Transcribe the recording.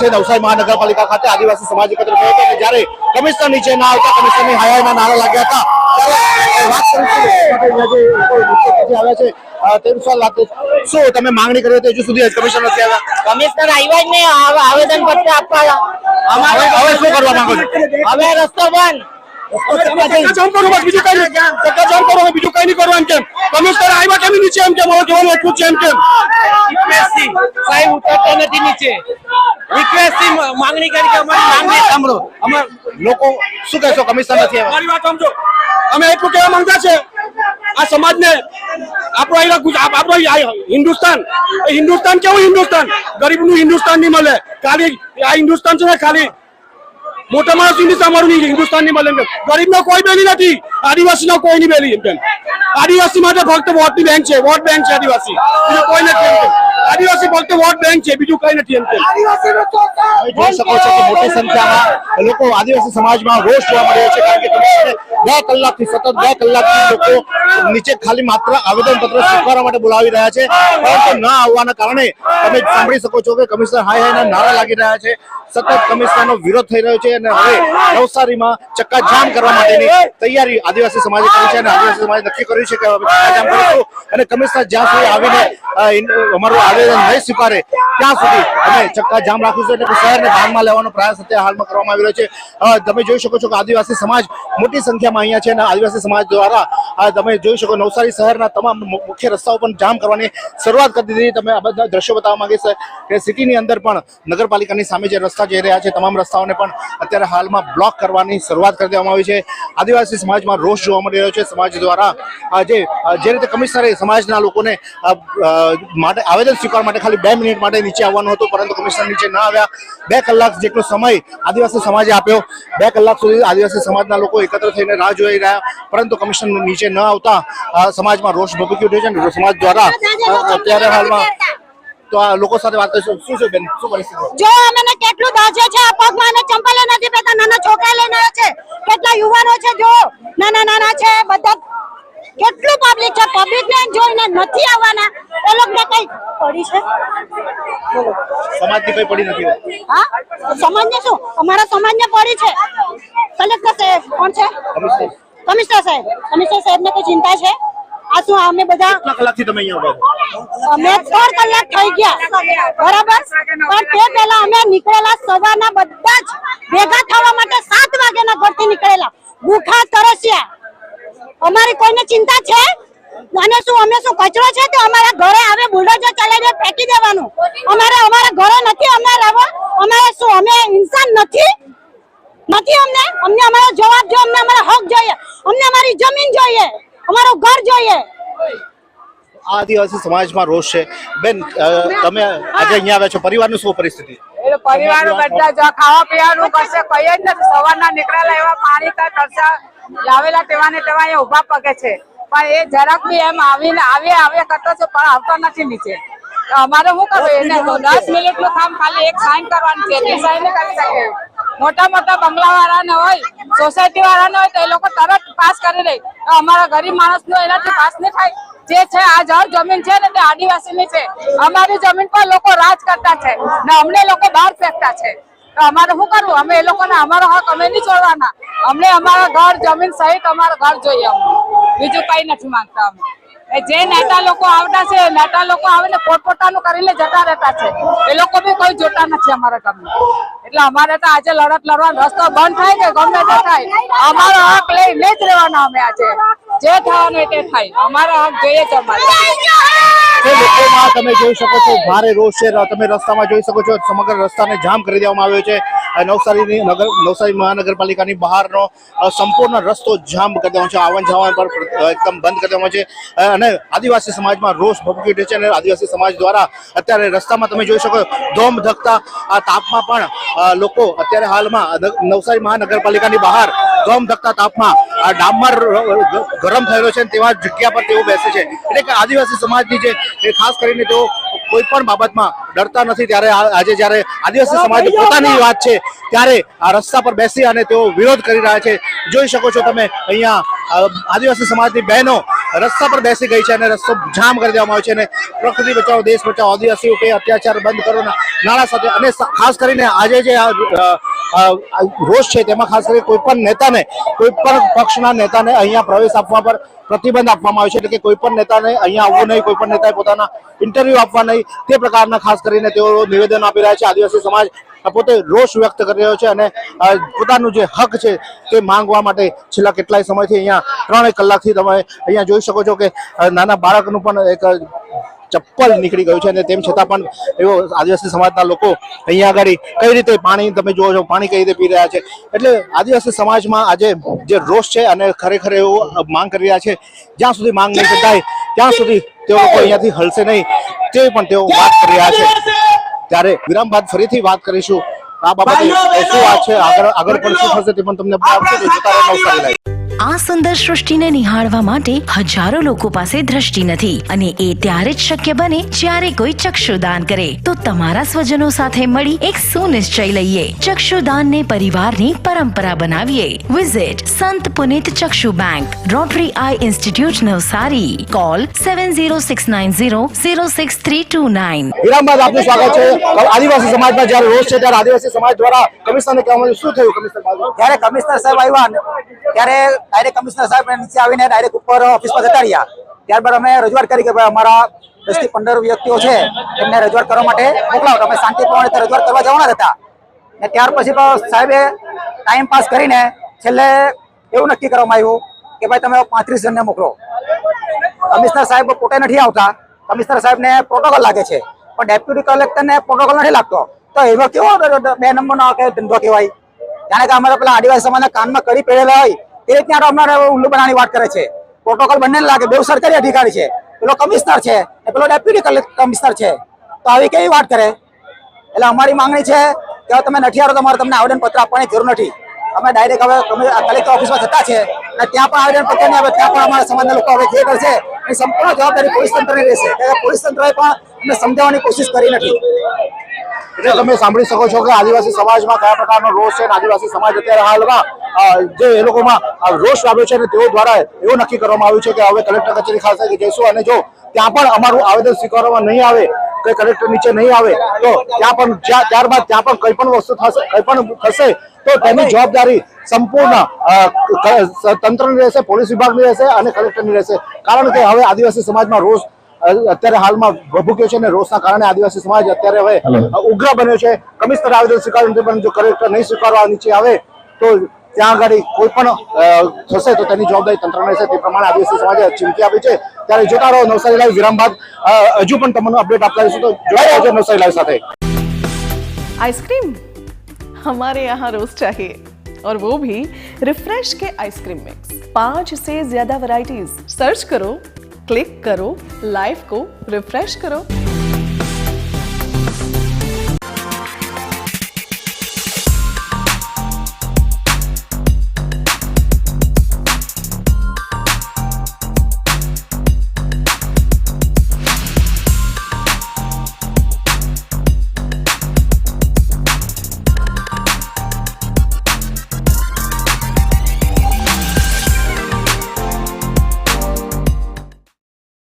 સાથે નવસારી મહાનગરપાલિકા ખાતે આદિવાસી સમાજ એકત્ર થયો હતો અને જ્યારે કમિશનર નીચે ના આવતા કમિશનરની હાયાના નારા લાગ્યા હતા ત્યારે વાત આવ્યા છે શું તમે માંગણી કરી હતી? હજુ સુધી કમિશનર નથી આવ્યા? કમિશનર આવ્યા જ નહીં, આવેદન પત્ર આપવા. હવે શું કરવા માંગો છો? હવે રસ્તો બંધ. બીજું કઈ નહીં કરવાનું કેમ? કમિશનર આવ્યા કેમ નીચે એમ કેમ? જોવાનું એટલું છે એમ કેમ? સાહેબ ઉતરતો નથી નીચે. રિક્વેસ્ટ થી માંગણી કરી કે અમારી માંગણી સાંભળો. અમાર લોકો શું કહેશો? કમિશનર નથી આવ્યા. મારી વાત સમજો. અમે એટલું કહેવા માંગતા છે આ સમાજને, આપણો હિન્દુસ્તાન કેવું હિન્દુસ્તાન? ગરીબનું હિન્દુસ્તાન નહીં મળે. ખાલી આ હિન્દુસ્તાન છે ને ખાલી મોટા માણસ અમારું હિન્દુસ્તાન નહીં મળે. ગરીબનો કોઈ બેલી નથી, આદિવાસીનો કોઈ નહીં બેલી. એમ આદિવાસી માટે ફક્ત વોટની બેંક છે, વોટ બેંક છે આદિવાસી, બીજું કોઈ નથી. આદિવાસી ફક્ત વોટ બેંક છે, બીજું કઈ નથી. એમ જોઈ શકો છો કે મોટી સંખ્યામાં લોકો આદિવાસી સમાજમાં રોષ જોવા મળ્યો છે કારણ કે કમિશનરે 2 કલાકથી સતત 2 કલાકથી લોકો નીચે ખાલી માત્ર આવેદન પત્ર સ્વીકારવા માટે બોલાવી રહ્યા છે, પરંતુ ન આવવાના કારણે તમે સાંભળી શકો છો કે કમિશનર હાયના નારા લાગી રહ્યા છે. સતત કમિશનરનો વિરોધ થઈ રહ્યો છે અને હવે નવસારીમાં ચક્કાજામ કરવા માટેની તૈયારી આદિવાસી સમાજે કરી છે અને આદિવાસી સમાજે નક્કી કર્યું છે કે હવે ચક્કાજામ કરીશું અને કમિશનર જ્યાં સુધી આવીને અમારું આવેદન નહીં સ્વીકારે ત્યાં સુધી અમે ચક્કાજામ રાખીશું. એટલે શહેરને ધ્યાનમાં લેવાનો પ્રયાસ અત્યારે હાલમાં કરવામાં આવી રહ્યો છે. તમે જોઈ શકો છો કે આદિવાસી સમાજ મોટી સંખ્યામાં અહીંયા છે અને આદિવાસી સમાજ દ્વારા તમે જોઈ શકો નવસારી શહેરના તમામ મુખ્ય રસ્તાઓ પણ જામ કરવાની શરૂઆત કરી દીધી. તમે આ બધા દ્રશ્યો બતાવવા માંગીશ કે સિટીની અંદર પણ નગરપાલિકાની સામે જે રસ્તા જઈ રહ્યા છે તમામ રસ્તાઓને પણ અત્યારે હાલમાં બ્લોક કરવાની શરૂઆત કરી દેવામાં આવી છે. આદિવાસી સમાજમાં રોષ જોવા મળી રહ્યો છે. સમાજ દ્વારા જે રીતે કમિશનરે સમાજના લોકોને માટે આવેદન સ્વીકારવા માટે ખાલી 2 મિનિટ માટે નીચે આવવાનું હતું, પરંતુ કમિશનર નીચે ન આવ્યા. 2 કલાક જેટલો સમય આદિવાસી સમાજે આપ્યો. 2 કલાક સુધી આદિવાસી સમાજના લોકો એકત્ર થઈને રાહ જોઈ રહ્યા, પરંતુ કમિશનર નીચે ન આવતા સમાજમાં રોષ ભભૂકી ઉઠ્યો છે અને સમાજ દ્વારા અત્યારે હાલમાં તો આ લોકો સાથે વાત કરીશું. શું છે બેન, શું પરિસ્થિતિ? જો અમને કેટલું દાજે છે, પગમાં ને ચંપલે નથી પહેરતા, નાના છોકરા લઈને આવે છે, કેટલા યુવાનો છે જો નાના છે, બધા કેટલું પબ્લિક છે. પબ્લિક ને જોઈને નથી આવવાના. એ લોકોને કઈ પડી છે? સમાજની કઈ પડી નથી? હા, સમાજને શું? અમારા સમાજને પડી છે. કલેક્ટર સાહેબ કોણ છે? કમિશનર સાહેબ ને કોઈ ચિંતા છે? આ શું અમે બધા કેટલા કલાકથી તમે અહીંયા ઉભા છો? અમે 3 કલાક થઈ ગયા બરાબર, પણ તે પહેલા અમે નીકળેલા સવારના બધા જ ભેગા થવા માટે 7 વાગ્યાના ઘરથી નીકળેલા, ભૂખા તરસ્યા. અમારી કોઈને ચિંતા છે? અને શું અમે શું કચરો છે તો અમારા ઘરે આવે બુલડોઝર ચલાવીને ફેંકી દેવાનું? અમારા ઘરે નથી અમને લાવવા? અમારે શું અમે ઇન્સાન નથી? અમને અમારો જવાબ જો, અમને અમારા હક જોઈએ, અમને અમારી જમીન જોઈએ, અમારું ઘર જોઈએ. આદિવાસી સમાજમાં રોષ છે. બેન, તમે આજે અહીંયા આવ્યા છો, પરિવારનું શું પરિસ્થિતિ? પરિવાર બધા જો ખાવા પીવાનું કશે કઈ જ નથી. સવારના નીકળેલા એવા પાણી કા ખર્ચા લાવેલા તેવાને તેવા અહીંયા ઉભા પગે છે, પણ એ જરાક બી એમ આવીને આવે કરતો છે પણ આવતા નથી નીચે. અમારે શું કરવું? એને 10 મિનિટનું કામ ખાલી એક સાઈન કરવાની છે, એ સાઈન કરી શકે. મોટા બંગલા વાળાને હોય, સોસાયટી વાળાને હોય તો એ લોકો તરત પાસ કરી દે. અમારા ગરીબ માણસનો એનાથી પાસ નહીં થાય. જે છે આ જળ જમીન છે ને તે આદિવાસીની છે. અમારી જમીન પર લોકો રાજ કરતા છે ને અમને લોકો બહાર ફેંકતા છે. તો અમારે શું કરવું? અમે એ લોકોને અમારો હક અમે નહીં છોડવાના. અમને અમારા ઘર જમીન સહિત અમારું ઘર જોઈએ. બીજું કઈ નથી માંગતા અમે. જે નેતા લોકો આવતા છે, નેતા લોકો આવીને પોતપોતાનું કરીને જતા રહેતા છે. એ લોકો બી કોઈ જોતા નથી અમારા ગામમાં. એટલે અમારે તો આજે લડત લડવાનો રસ્તો બંધ થાય કે ગમે તે થાય, અમારો હક લઈને જ રહેવાના. અમે આજે જે થવાનું તે થાય, અમારો હક જોઈએ છે અમારે. લોકોમાં તમે જોઈ શકો છો ભારે રોષ છે. તમે રસ્તામાં જોઈ શકો છો સમગ્ર રસ્તાને જામ કરી દેવામાં આવ્યો છે. નવસારી મહાનગરપાલિકાની બહારનો સંપૂર્ણ રસ્તો જામ કરી દેવાનો છે. આવન જાવન પર એકદમ બંધ કરી દેવાનો છે અને આદિવાસી સમાજમાં રોષ ભભૂકી ઉઠે છે અને આદિવાસી સમાજ દ્વારા અત્યારે રસ્તામાં તમે જોઈ શકો ધોમ ધકતા આ તાપમાં પણ લોકો અત્યારે હાલમાં નવસારી મહાનગરપાલિકાની બહાર ધોમ ધકતા તાપમાં આ ડામર ગરમ થયેલો છે તેવા જગ્યા પર તેઓ બેસે છે. એટલે કે આદિવાસી સમાજની જે ખાસ કરીને તેઓ કોઈ પણ બાબતમાં ડરતા નથી. ત્યારે આજે જ્યારે આદિવાસી સમાજ પોતાની વાત છે ત્યારે આ રસ્તા પર બેસી અને તેઓ વિરોધ કરી રહ્યા છે. જોઈ શકો છો તમે અહીંયા આદિવાસી સમાજની બહેનો રસ્તા પર બેસી ગઈ છે અને રસ્તો જામ કરી દેવામાં આવ્યો છે અને પ્રકૃતિ બચાવો દેશ બચાવો આદિવાસીઓ કે અત્યાચાર બંધ કરો નાણા સાથે અને ખાસ કરીને આજે જે રોષ છે તેમાં ખાસ કરી કોઈ પણ નેતાને કોઈ પણ પક્ષના નેતાને અહીંયા પ્રવેશ આપવા પર પ્રતિબંધ આપવામાં આવ્યો છે એટલે કે કોઈ પણ નેતાને અહીંયા આવવું નહીં, કોઈ પણ નેતાએ પોતાના ઇન્ટરવ્યુ આપવા નહીં, તે પ્રકારના ખાસ કરીને તેઓ નિવેદન આપી રહ્યા છે. આદિવાસી સમાજ પોતે રોષ વ્યક્ત કરી રહ્યો છે અને પોતાનું જે હક છે તે માંગવા માટે છેલ્લા કેટલાય સમયથી અહીંયા 3 કલાકથી તમે અહીંયા જોઈ શકો છો કે નાના બાળકનું પણ એક ચપ્પલ નીકળી ગયું છે અને તેમ છતાં પણ એવો આદિવાસી સમાજના લોકો અહીંયા આગળ કઈ રીતે પાણી તમે જુઓ છો, પાણી કઈ રીતે પી રહ્યા છે. એટલે આદિવાસી સમાજમાં આજે જે રોષ છે અને ખરેખર એવો માંગ કરી રહ્યા છે, જ્યાં સુધી માંગ નહીં શકાય ત્યાં સુધી તેઓ લોકો અહીંયાથી હલશે નહીં, તે પણ તેઓ વાત કરી રહ્યા છે. ત્યારે વિરામ બાદ ફરીથી વાત કરીશું આ બાબતે શું વાત છે, આગળ પણ શું થશે તે પણ તમને બતાવશું. જોતા રહો નવસારી લાઈવ. આ સુંદર સૃષ્ટિને નિહાળવા માટે હજારો લોકો પાસે દ્રષ્ટિ નથી અને એ ત્યારે જ શક્ય બને જ્યારે કોઈ ચક્ષુદાન કરે. તો તમારા સ્વજનો સાથે મળી એક સુનિશ્ચય લઈએ, ચક્ષુદાનને પરિવારની પરંપરા બનાવીએ. Visit Sant Punit Chakshu bank, Rotary eye institute Navsari. Call 7069006329. વિરામ બાદ આપનું સ્વાગત છે. આદિવાસી સમાજમાં જ્યારે રોષ છે ત્યારે આદિવાસી સમાજ દ્વારા કમિશનરને કહેવામાં આવ્યું, શું થયું કમિશનર? જ્યારે કમિશનર સાહેબ આવ્યા ત્યારે ડાયરેક્ટ કમિશનર સાહેબ નીચે આવીને ડાયરેક્ટ ઉપર ઓફિસમાં જતા રહ્યા. ત્યારબાદ અમે રજૂઆત કરી કે ભાઈ અમારા 10 થી 15 વ્યક્તિઓ છે એમને રજૂઆત કરવા માટે મોકલાવો. અમે શાંતિપૂર્ણ રજૂઆત કરવા જવાના હતા ને ત્યાર પછી તો સાહેબે ટાઈમ પાસ કરીને છેલ્લે એવું નક્કી કરવામાં આવ્યું કે ભાઈ તમે 35 જણને મોકલો. કમિશનર સાહેબ પોતે નથી આવતા, કમિશનર સાહેબને પ્રોટોકોલ લાગે છે પણ ડેપ્યુટી કલેક્ટરને પ્રોટોકોલ નથી લાગતો. તો એવો કેવો 2 નંબરનો ધંધો કહેવાય? જાણે કે અમારા પેલા આદિવાસી સમાજના કાનમાં કડી પહેરેલા હોય એ રીતના અમારે ઉલ્લુ બનાવવાની વાત કરે છે. પ્રોટોકોલ બંને લાગે, બે સરકારી અધિકારી છે, પેલો કમિશનર છે ને પેલો ડેપ્યુટી કમિશનર છે, તો આવી કેવી વાત કરે? એટલે અમારી માંગણી છે કે હવે તમે નથી આવ્યો તમારે તમને આવેદનપત્ર આપવાની જરૂર નથી. અમે ડાયરેક્ટ હવે કલેક્ટર ઓફિસમાં જતા છે અને ત્યાં પણ આવેદનપત્ર નહીં આવે, ત્યાં પણ અમારા સમાજના લોકો હવે જે કરશે એની સંપૂર્ણ જવાબદારી પોલીસ તંત્રની રહેશે. પોલીસ તંત્રએ પણ અમને સમજાવવાની કોશિશ કરી નથી. એટલે તમે સાંભળી શકો છો કે આદિવાસી સમાજમાં કયા પ્રકારનો રોષ છે અને આદિવાસી સમાજ અત્યારે હાલમાં જે એ લોકોમાં રોષ આવ્યો છે અને તેઓ દ્વારા એવું નક્કી કરવામાં આવ્યું છે કે હવે કલેક્ટર કચેરી ખાતે જઈશું અને જો ત્યાં પણ અમારું આવેદન સ્વીકારવામાં નહીં આવે, કે કલેક્ટર નીચે નહીં આવે તો ત્યાં પણ ત્યારબાદ ત્યાં પણ કંઈ પણ વસ્તુ થશે, કંઈ પણ થશે તો તેની જવાબદારી સંપૂર્ણ તંત્રની રહેશે, પોલીસ વિભાગની રહેશે અને કલેક્ટરની રહેશે. કારણ કે હવે આદિવાસી સમાજમાં રોષ અત્યારે હાલમાં ભભૂક્યો છે અને રોષના કારણે આદિવાસી સમાજ અત્યારે હવે ઉગ્ર બન્યો છે. કમિશનર આવેદન સ્વીકાર્યું પણ જો કલેક્ટર નહીં સ્વીકારવા નીચે આવે તો ત્યાં આગળ કોઈ પણ થશે તો તેની જવાબદારી તંત્રને રહેશે. તે પ્રમાણે આદિવાસી સમાજે ચીમકી આપી છે. ત્યારે જોતા રહો નવસારી લાઈવ. વિરામ બાદ હજુ પણ તમને અપડેટ આપતા રહીશું, તો જોડાઈ રહેજો નવસારી લાઈવ સાથે. आइसक्रीम हमारे यहाँ रोज चाहिए और वो भी रिफ्रेश के आइसक्रीम मिक्स. 5 से ज्यादा वैरायटीज. सर्च करो, क्लिक करो, लाइफ को रिफ्रेश करो.